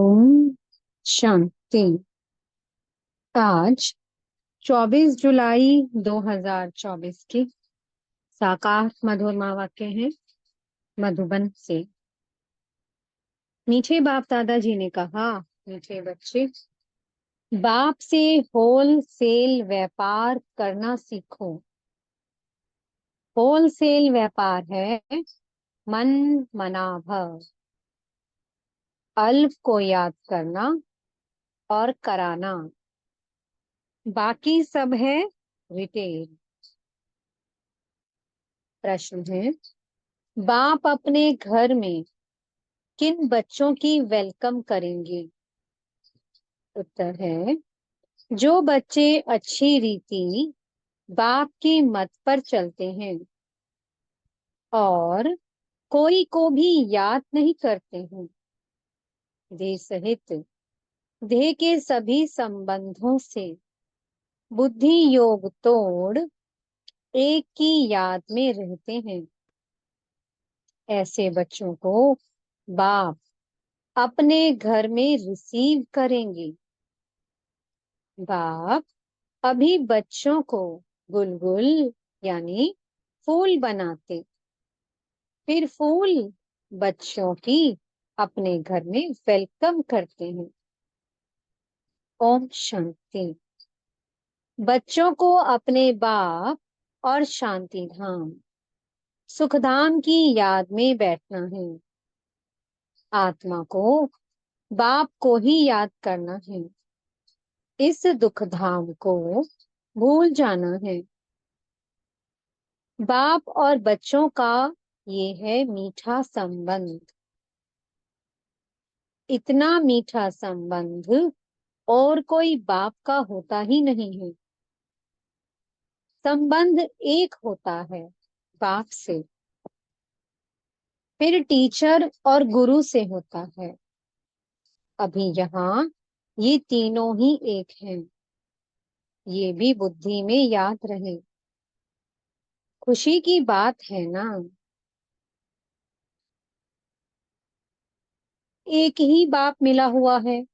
ओम शांति। आज 24 जुलाई 2024 की साकार मधुरमा वाक्य है मधुबन से। मीठे बाप दादाजी ने कहा, मीठे बच्चे, बाप से होल सेल व्यापार करना सीखो। होल सेल व्यापार है मन मना भव, अल्प को याद करना और कराना, बाकी सब है रिटेल। प्रश्न है, बाप अपने घर में किन बच्चों की वेलकम करेंगे? उत्तर है, जो बच्चे अच्छी रीति बाप की मत पर चलते हैं और कोई को भी याद नहीं करते हैं। देह सहित देह के सभी संबंधों से बुद्धि योग तोड़ एक की याद में रहते हैं। ऐसे बच्चों को बाप अपने घर में रिसीव करेंगे। बाप अभी बच्चों को बुलबुल यानी फूल बनाते, फिर फूल बच्चों की अपने घर में वेलकम करते हैं। ओम शांति। बच्चों को अपने बाप और शांति धाम सुखधाम की याद में बैठना है। आत्मा को बाप को ही याद करना है। इस दुख धाम को भूल जाना है। बाप और बच्चों का ये है मीठा संबंध। इतना मीठा संबंध और कोई बाप का होता ही नहीं है। संबंध एक होता है बाप से, फिर टीचर और गुरु से होता है। अभी यहाँ ये तीनों ही एक हैं। ये भी बुद्धि में याद रहे। खुशी की बात है ना। एक ही बाप मिला हुआ है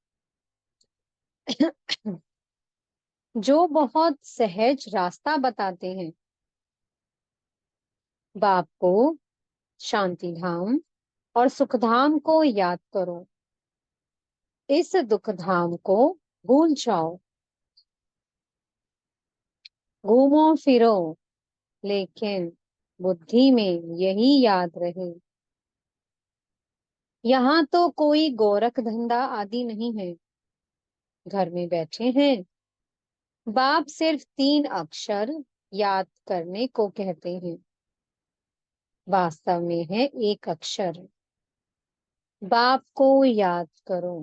जो बहुत सहज रास्ता बताते हैं। बाप को शांति धाम और सुख धाम को याद करो। इस दुख धाम को भूल जाओ। घूमो फिरो लेकिन बुद्धि में यही याद रहे। यहाँ तो कोई गोरख धंधा आदि नहीं है। घर में बैठे हैं, बाप सिर्फ 3 अक्षर याद करने को कहते हैं। वास्तव में है एक अक्षर। बाप को याद करो।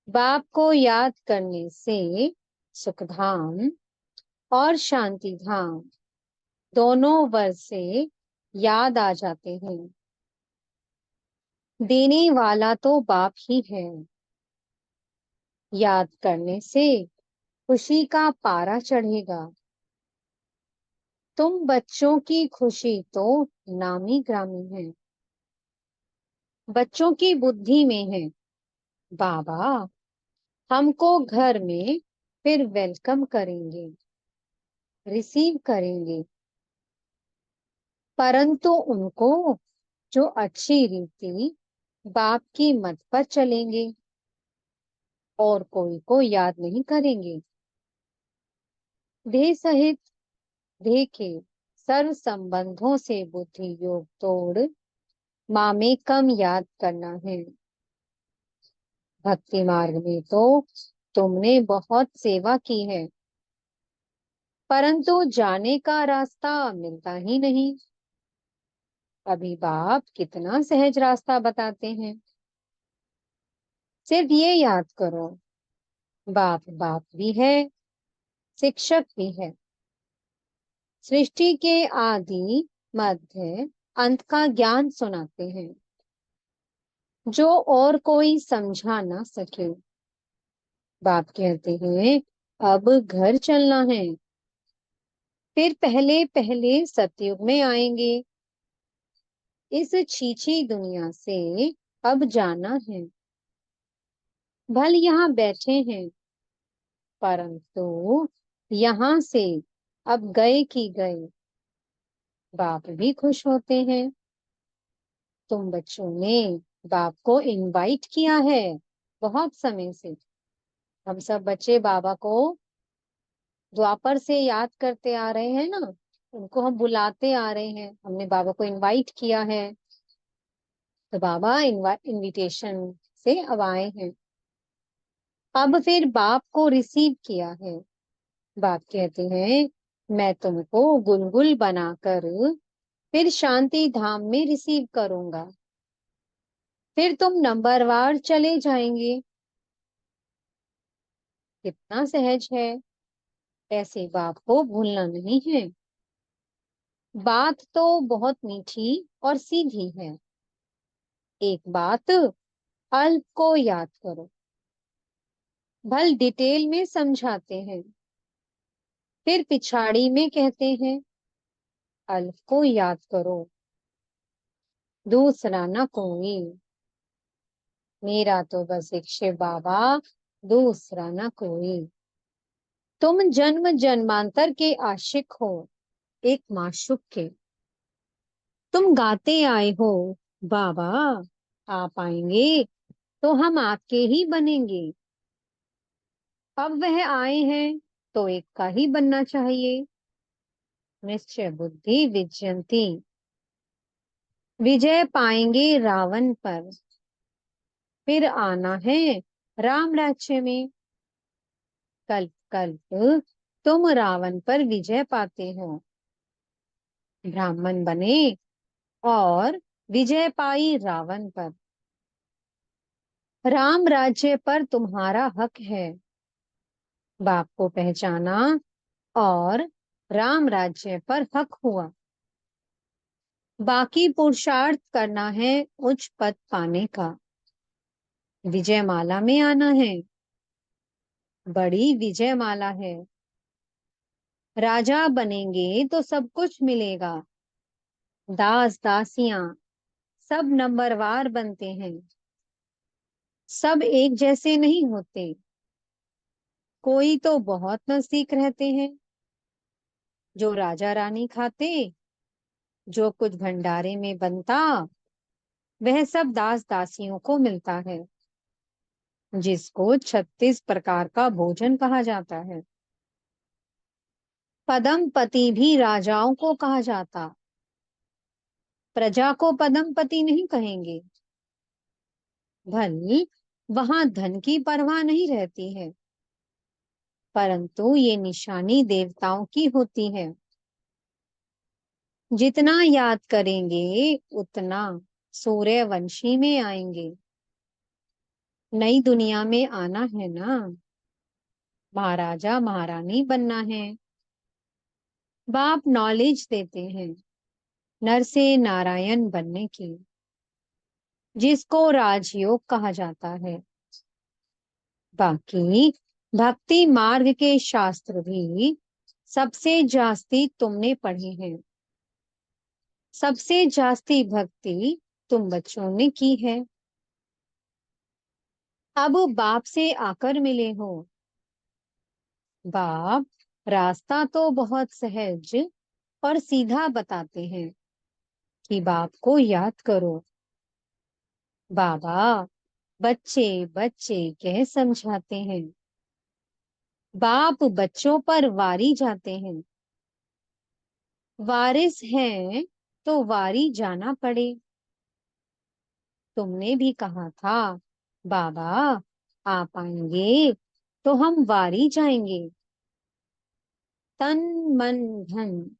बाप को याद करने से सुखधाम और शांति धाम दोनों वर से याद आ जाते हैं। देने वाला तो बाप ही है। याद करने से खुशी का पारा चढ़ेगा। तुम बच्चों की खुशी तो नामी ग्रामी है। बच्चों की बुद्धि में है, बाबा हमको घर में फिर वेलकम करेंगे, रिसीव करेंगे। परंतु उनको जो अच्छी रीति बाप की मत पर चलेंगे और कोई को याद नहीं करेंगे। देह सहित देह के सर्व संबंधों से बुद्धि योग तोड़ माँ में कम याद करना है। भक्ति मार्ग में तो तुमने बहुत सेवा की है, परंतु जाने का रास्ता मिलता ही नहीं। अभी बाप कितना सहज रास्ता बताते हैं। सिर्फ ये याद करो, बाप बाप भी है, शिक्षक भी है। सृष्टि के आदि मध्य अंत का ज्ञान सुनाते हैं जो और कोई समझा ना सके। बाप कहते हैं अब घर चलना है, फिर पहले पहले सतयुग में आएंगे। इस छीछी दुनिया से अब जाना है। भले यहाँ बैठे हैं, परंतु यहाँ से अब गए की गए। बाप भी खुश होते हैं। तुम बच्चों ने बाप को इनवाइट किया है बहुत समय से। हम सब बच्चे बाबा को द्वापर से याद करते आ रहे हैं ना, उनको हम बुलाते आ रहे हैं, हमने बाबा को इनवाइट किया है। तो बाबा इनविटेशन से अब आए हैं। अब फिर बाप को रिसीव किया है। बाप कहते हैं, मैं तुमको गुलगुल बनाकर फिर शांति धाम में रिसीव करूंगा। फिर तुम नंबरवार चले जाएंगे। कितना सहज है। ऐसे बाप को भूलना नहीं है। बात तो बहुत मीठी और सीधी है। एक बात अल्प को याद करो। भल डिटेल में समझाते हैं, फिर पिछाड़ी में कहते हैं, अल्प को याद करो, दूसरा न कोई। मेरा तो बस एक शिव बाबा, दूसरा न कोई। तुम जन्म जन्मांतर के आशिक हो, एक माशूक के। तुम गाते आए हो, बाबा आप आएंगे तो हम आपके ही बनेंगे। अब वह आए हैं तो एक का ही बनना चाहिए। निश्चय बुद्धि विजयंती। विजय पाएंगे रावण पर। फिर आना है राम राज्य में। कल्प कल्प तुम रावण पर विजय पाते हो। ब्राह्मण बने और विजय पाई रावण पर। राम राज्य पर तुम्हारा हक है। बाप को पहचाना और राम राज्य पर हक हुआ। बाकी पुरुषार्थ करना है उच्च पद पाने का। विजय माला में आना है। बड़ी विजय माला है। राजा बनेंगे तो सब कुछ मिलेगा। दास दासियां सब नंबरवार बनते हैं। सब एक जैसे नहीं होते। कोई तो बहुत नजदीक रहते हैं, जो राजा रानी खाते, जो कुछ भंडारे में बनता, वह सब दास दासियों को मिलता है, जिसको 36 प्रकार का भोजन कहा जाता है। पदम पति भी राजाओं को कहा जाता। प्रजा को पदम पति नहीं कहेंगे। भले वहां धन की परवाह नहीं रहती है, परंतु ये निशानी देवताओं की होती है। जितना याद करेंगे उतना सूर्यवंशी में आएंगे। नई दुनिया में आना है ना, महाराजा महारानी बनना है। बाप नॉलेज देते हैं नर से नारायण बनने की, जिसको राजयोग कहा जाता है। बाकी भक्ति मार्ग के शास्त्र भी सबसे जास्ती तुमने पढ़े हैं। सबसे जास्ती भक्ति तुम बच्चों ने की है। अब बाप से आकर मिले हो। बाप रास्ता तो बहुत सहज और सीधा बताते हैं कि बाप को याद करो। बाबा बच्चे बच्चे कह समझाते हैं। बाप बच्चों पर वारी जाते हैं। वारिस हैं तो वारी जाना पड़े। तुमने भी कहा था, बाबा आप आएंगे तो हम वारी जाएंगे। तन मन धन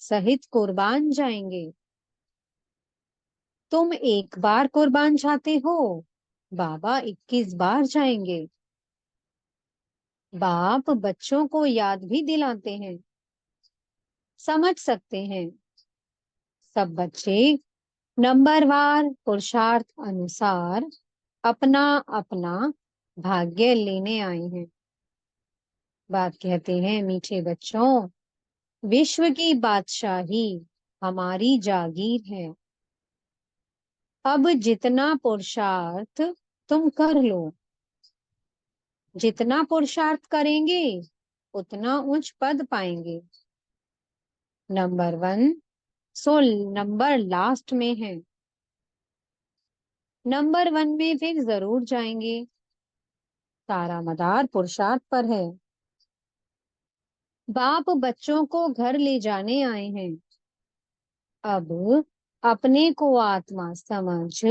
सहित कुर्बान जाएंगे। तुम एक बार कुर्बान जाते हो, बाबा 21 बार जाएंगे। बाप बच्चों को याद भी दिलाते हैं। समझ सकते हैं सब बच्चे नंबरवार पुरुषार्थ अनुसार अपना अपना भाग्य लेने आए हैं। बात कहते हैं, मीठे बच्चों, विश्व की बादशाही हमारी जागीर है। अब जितना पुरुषार्थ तुम कर लो, जितना पुरुषार्थ करेंगे उतना उच्च पद पाएंगे। नंबर 1, सो नंबर लास्ट में है। नंबर 1 में फिर जरूर जाएंगे। सारा मदार पुरुषार्थ पर है। बाप बच्चों को घर ले जाने आए हैं। अब अपने को आत्मा समझ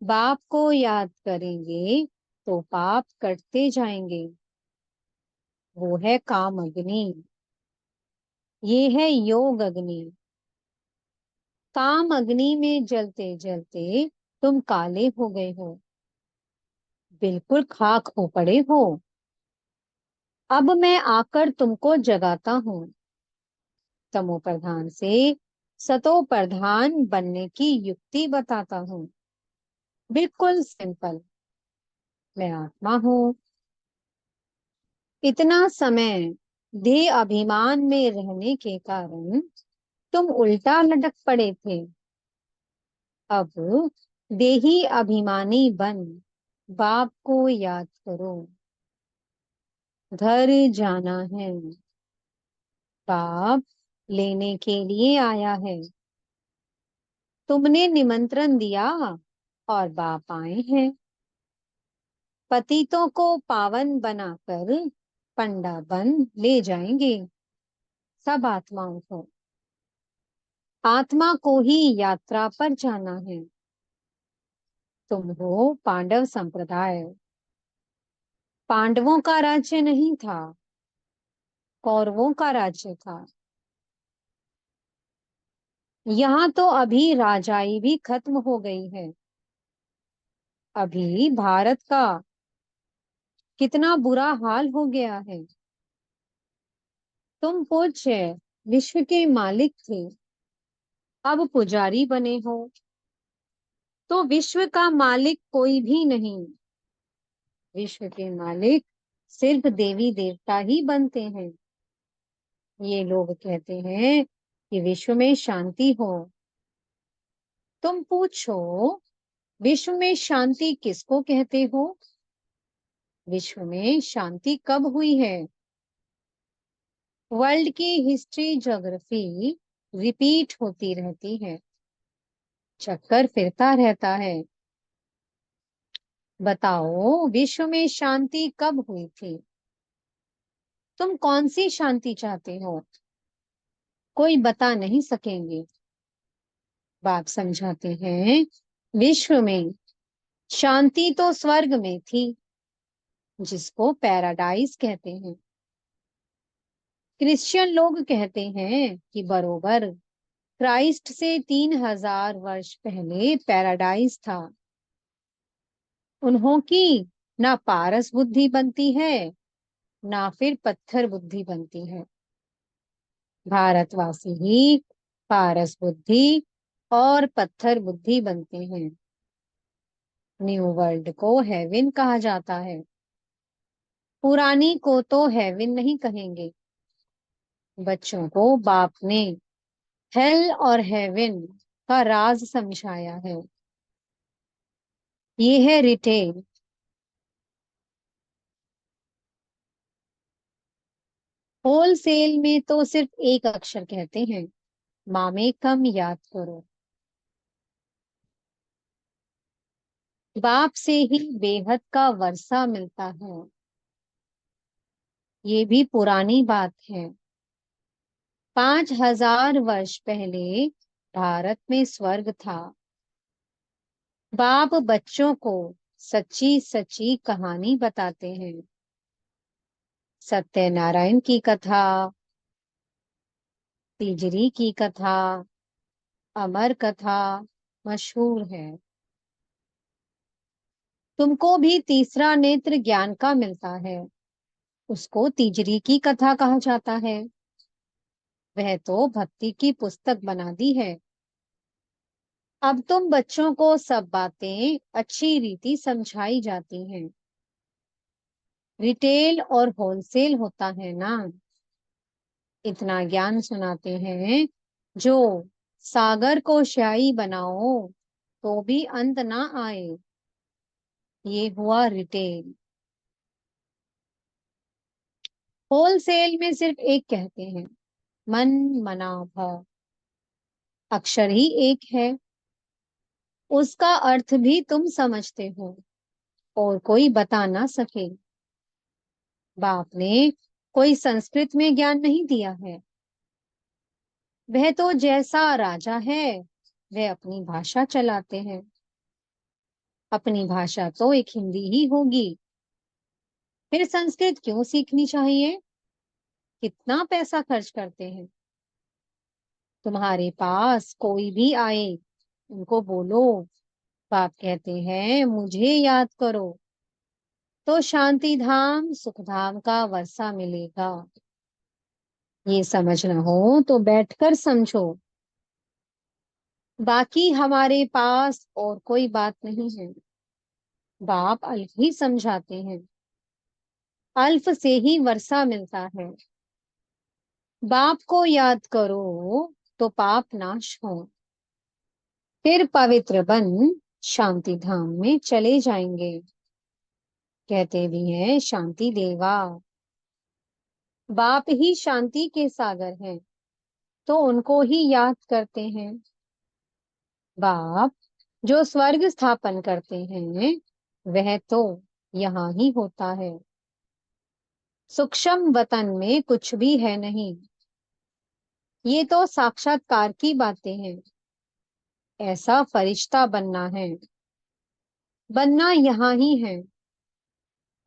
बाप को याद करेंगे तो पाप कटते जाएंगे। वो है काम अग्नि, ये है योग अग्नि। काम अग्नि में जलते जलते तुम काले हो गए हो, बिल्कुल खाक हो पड़े हो। अब मैं आकर तुमको जगाता हूँ। तमो प्रधान से सतो प्रधान बनने की युक्ति बताता हूँ। बिल्कुल सिंपल। मैं आत्मा हूँ। इतना समय देह अभिमान में रहने के कारण तुम उल्टा लटक पड़े थे। अब देही अभिमानी बन बाप को याद करो। घर जाना है, बाप लेने के लिए आया है। तुमने निमंत्रण दिया और बाप आए हैं। पतितों को पावन बनाकर पंडा बन ले जाएंगे। सब आत्माओं को, आत्मा को ही यात्रा पर जाना है। तुम हो पांडव संप्रदाय। पांडवों का राज्य नहीं था, कौरवों का राज्य था। यहाँ तो अभी राजाई भी खत्म हो गई है। अभी भारत का कितना बुरा हाल हो गया है। तुम पूज्य विश्व के मालिक थे, अब पुजारी बने हो। तो विश्व का मालिक कोई भी नहीं। विश्व के मालिक सिर्फ देवी देवता ही बनते हैं। ये लोग कहते हैं कि विश्व में शांति हो। तुम पूछो, विश्व में शांति किसको कहते हो? विश्व में शांति कब हुई है? वर्ल्ड की हिस्ट्री ज्योग्राफी रिपीट होती रहती है, चक्कर फिरता रहता है। बताओ, विश्व में शांति कब हुई थी? तुम कौन सी शांति चाहते हो? कोई बता नहीं सकेंगे। बाप समझाते हैं, विश्व में शांति तो स्वर्ग में थी, जिसको पैराडाइज कहते हैं। क्रिश्चियन लोग कहते हैं कि बरोबर क्राइस्ट से 3000 वर्ष पहले पैराडाइज था। उन्हों की ना पारस बुद्धि बनती है, ना फिर पत्थर बुद्धि बनती है। भारतवासी ही पारस बुद्धि और पत्थर बुद्धि बनते हैं। न्यू वर्ल्ड को हेवन कहा जाता है, पुरानी को तो हेवन नहीं कहेंगे। बच्चों को बाप ने हेल और हेवन का राज समझाया है। ये है रिटेल। होलसेल में तो सिर्फ एक अक्षर कहते हैं, मामे कम याद करो। बाप से ही बेहद का वर्षा मिलता है। ये भी पुरानी बात है। 5000 वर्ष पहले भारत में स्वर्ग था। बाप बच्चों को सच्ची सच्ची कहानी बताते हैं। सत्यनारायण की कथा, तिजरी की कथा, अमर कथा मशहूर है। तुमको भी तीसरा नेत्र ज्ञान का मिलता है, उसको तिजरी की कथा कहा जाता है। वह तो भक्ति की पुस्तक बना दी है। अब तुम बच्चों को सब बातें अच्छी रीति समझाई जाती हैं। रिटेल और होलसेल होता है ना। इतना ज्ञान सुनाते हैं, जो सागर को स्याही बनाओ तो भी अंत ना आए। ये हुआ रिटेल। होलसेल में सिर्फ एक कहते हैं, मन मना भव। अक्षर ही एक है, उसका अर्थ भी तुम समझते हो और कोई बता ना सके। बाप ने कोई संस्कृत में ज्ञान नहीं दिया है। वह तो जैसा राजा है वह अपनी भाषा चलाते हैं। अपनी भाषा तो एक हिंदी ही होगी, फिर संस्कृत क्यों सीखनी चाहिए? कितना पैसा खर्च करते हैं। तुम्हारे पास कोई भी आए, उनको बोलो, बाप कहते हैं मुझे याद करो, तो शांति धाम सुख धाम का वर्षा मिलेगा। ये समझना हो तो बैठकर समझो। बाकी हमारे पास और कोई बात नहीं है। बाप अल्फ ही समझाते हैं। अल्फ से ही वर्षा मिलता है। बाप को याद करो तो पाप नाश हो, फिर पवित्र बन शांति धाम में चले जाएंगे। कहते भी हैं शांति देवा। बाप ही शांति के सागर हैं, तो उनको ही याद करते हैं। बाप जो स्वर्ग स्थापन करते हैं वह तो यहाँ ही होता है। सूक्ष्म वतन में कुछ भी है नहीं। ये तो साक्षात्कार की बातें हैं। ऐसा फरिश्ता बनना है। बनना यहाँ ही है।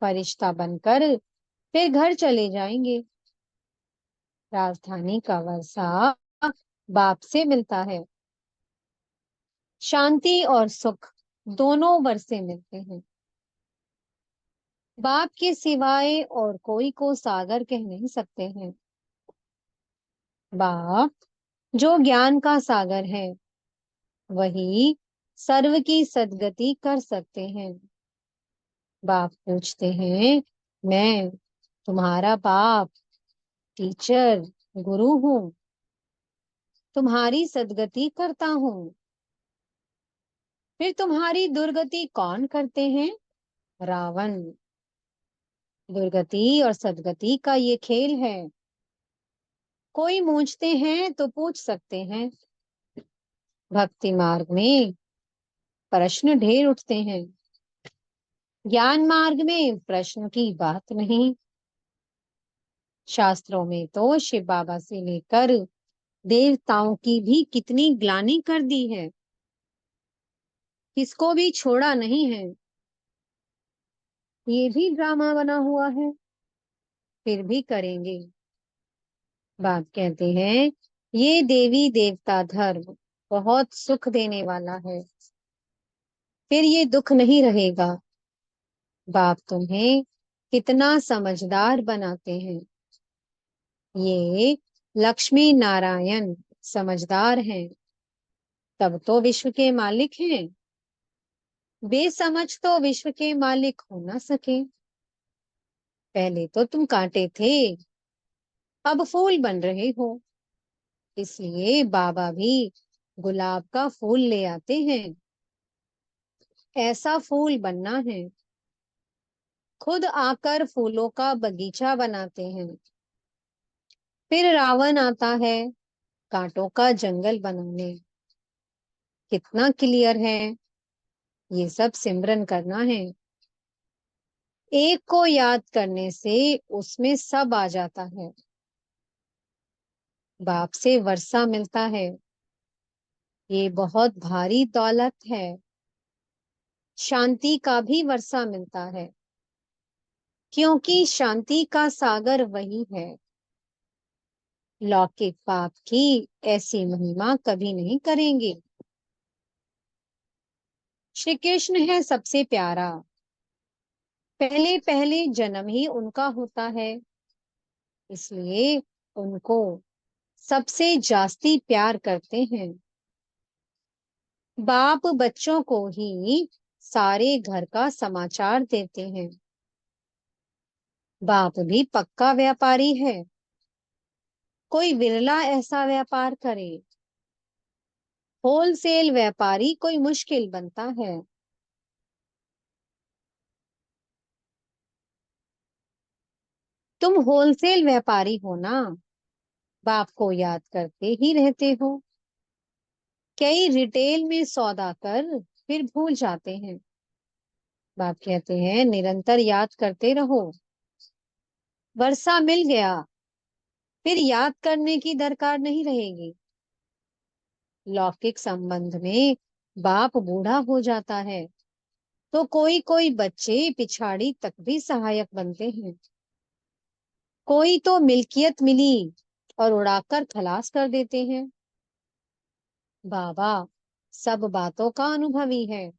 फरिश्ता बनकर फिर घर चले जाएंगे। राजधानी का वर्षा बाप से मिलता है। शांति और सुख दोनों वर्षे मिलते हैं। बाप के सिवाय और कोई को सागर कह नहीं सकते हैं। बाप जो ज्ञान का सागर है वही सर्व की सद्गति कर सकते हैं। बाप पूछते हैं, मैं तुम्हारा बाप, टीचर, गुरु हूँ, तुम्हारी सद्गति करता हूँ। फिर तुम्हारी दुर्गति कौन करते हैं? रावण। दुर्गति और सद्गति का ये खेल है। कोई पूछते हैं तो पूछ सकते हैं। भक्ति मार्ग में प्रश्न ढेर उठते हैं। ज्ञान मार्ग में प्रश्न की बात नहीं। शास्त्रों में तो शिव बाबा से लेकर देवताओं की भी कितनी ग्लानि कर दी है। किसको भी छोड़ा नहीं है। ये भी ड्रामा बना हुआ है, फिर भी करेंगे। बाप कहते हैं ये देवी देवता धर्म बहुत सुख देने वाला है, फिर ये दुख नहीं रहेगा। बाप तुम्हें कितना समझदार बनाते हैं। ये लक्ष्मी नारायण समझदार हैं, तब तो विश्व के मालिक हैं। बेसमझ तो विश्व के मालिक हो ना सके। पहले तो तुम कांटे थे, अब फूल बन रहे हो। इसलिए बाबा भी गुलाब का फूल ले आते हैं। ऐसा फूल बनना है। खुद आकर फूलों का बगीचा बनाते हैं। फिर रावण आता है कांटों का जंगल बनाने। कितना क्लियर है। ये सब सिमरन करना है। एक को याद करने से उसमें सब आ जाता है। बाप से वर्षा मिलता है। ये बहुत भारी दौलत है। शांति का भी वर्षा मिलता है, क्योंकि शांति का सागर वही है। लौकिक पाप की ऐसी महिमा कभी नहीं करेंगे। श्री कृष्ण है सबसे प्यारा। पहले पहले जन्म ही उनका होता है, इसलिए उनको सबसे जास्ती प्यार करते हैं। बाप बच्चों को ही सारे घर का समाचार देते हैं। बाप भी पक्का व्यापारी है। कोई विरला ऐसा व्यापार करे। होलसेल व्यापारी कोई मुश्किल बनता है। तुम होलसेल व्यापारी हो ना, बाप को याद करते ही रहते हो। कई रिटेल में सौदा कर फिर भूल जाते हैं। बाप कहते हैं निरंतर याद करते रहो। वर्षा मिल गया, फिर याद करने की दरकार नहीं रहेगी। लौकिक संबंध में बाप बूढ़ा हो जाता है तो कोई कोई बच्चे पिछाड़ी तक भी सहायक बनते हैं। कोई तो मिल्कियत मिली और उड़ाकर खलास कर देते हैं। बाबा सब बातों का अनुभवी है,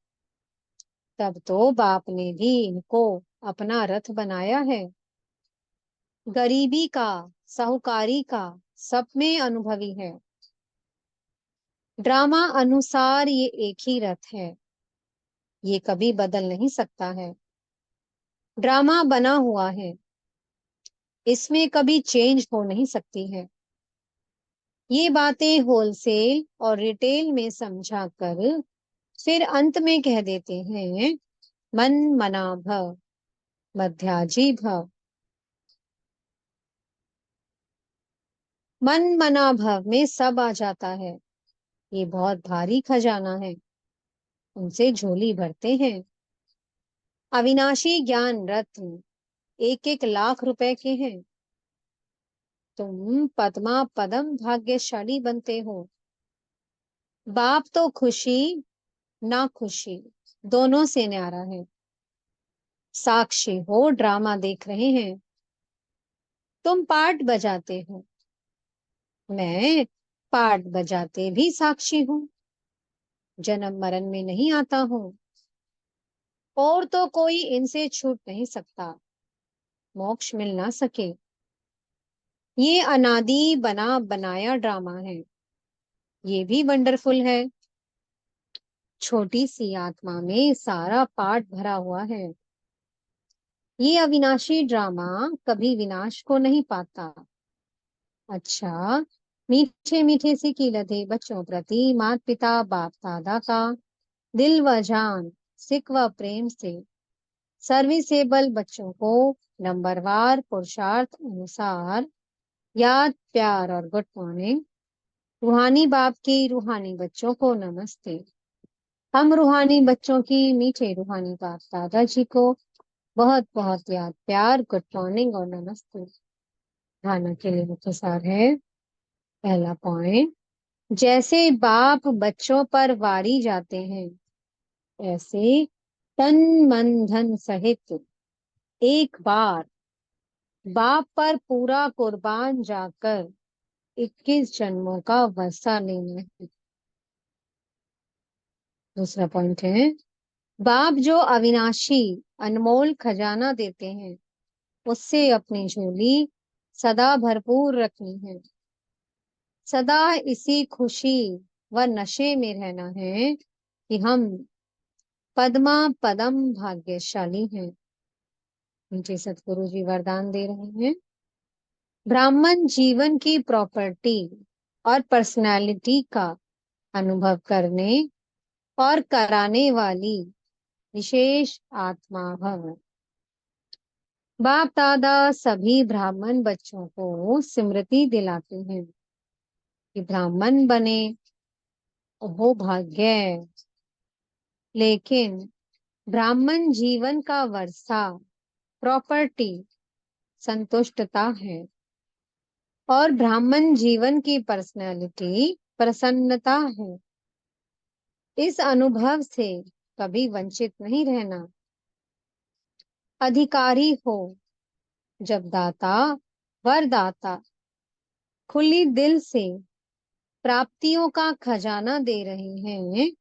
तब तो बाप ने भी इनको अपना रथ बनाया है। गरीबी का, साहूकारी का, सब में अनुभवी है। ड्रामा अनुसार ये एक ही रथ है, ये कभी बदल नहीं सकता है। ड्रामा बना हुआ है, इसमें कभी चेंज हो नहीं सकती है। ये बातें होलसेल और रिटेल में समझा कर फिर अंत में कह देते हैं मन मना भव, मध्याजी भव। मन मना भव में सब आ जाता है। ये बहुत भारी खजाना है, उनसे झोली भरते हैं। अविनाशी ज्ञान रत्न एक एक लाख रुपए के हैं। तुम पद्मा पदम भाग्यशाली बनते हो। बाप तो खुशी ना खुशी दोनों से न्यारा है। साक्षी हो ड्रामा देख रहे हैं। तुम पार्ट बजाते हो, मैं पार्ट बजाते भी साक्षी हूँ। जन्म मरण में नहीं आता हूँ, और तो कोई इनसे छूट नहीं सकता, मोक्ष मिल ना सके। ये अनादि बना बनाया ड्रामा है, ये भी वंडरफुल है। छोटी सी आत्मा में सारा पार्ट भरा हुआ है। ये अविनाशी ड्रामा कभी विनाश को नहीं पाता। अच्छा, मीठे मीठे से कीलते बच्चों प्रति माता पिता बाप दादा का दिल व जान सिक व प्रेम से सर्विसेबल बच्चों को नंबरवार पुरुषार्थ अनुसार याद प्यार और गुड मॉर्निंग। रूहानी बाप की रूहानी बच्चों को नमस्ते। हम रूहानी बच्चों की मीठे रूहानी बाप दादाजी को बहुत बहुत याद प्यार गुड मॉर्निंग और नमस्ते। खाना के लिए मुख्य सार है। पहला पॉइंट, जैसे बाप बच्चों पर वारी जाते हैं, ऐसे तन मन धन सहित एक बार बाप पर पूरा कुर्बान जाकर 21 जन्मों का वसा लेना है। दूसरा पॉइंट है, बाप जो अविनाशी अनमोल खजाना देते हैं, उससे अपनी झोली सदा भरपूर रखनी है। सदा इसी खुशी व नशे में रहना है कि हम पद्मा पदम भाग्यशाली हैं। मुझे सतगुरु जी वरदान दे रहे हैं। ब्राह्मण जीवन की प्रॉपर्टी और पर्सनालिटी का अनुभव करने और कराने वाली विशेष आत्मा भव। बाप दादा सभी ब्राह्मण बच्चों को स्मृति दिलाते हैं कि ब्राह्मण बने वो भाग्य है, लेकिन ब्राह्मण जीवन का वर्षा प्रॉपर्टी संतुष्टता है, और ब्राह्मण जीवन की पर्सनैलिटी प्रसन्नता है। इस अनुभव से कभी वंचित नहीं रहना। अधिकारी हो जब दाता वरदाता खुली दिल से प्राप्तियों का खजाना दे रहे हैं,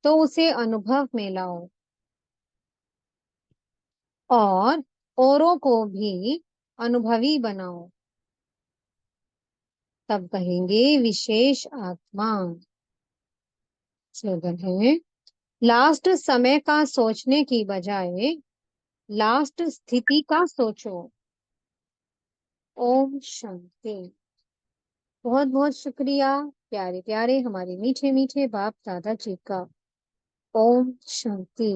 तो उसे अनुभव में लाओ और औरों को भी अनुभवी बनाओ। तब कहेंगे विशेष आत्मा। स्लोगन है, लास्ट समय का सोचने की बजाय लास्ट स्थिति का सोचो। ओम शांति। बहुत बहुत शुक्रिया प्यारे प्यारे हमारे मीठे मीठे बाप दादा जी का। ओम शांति।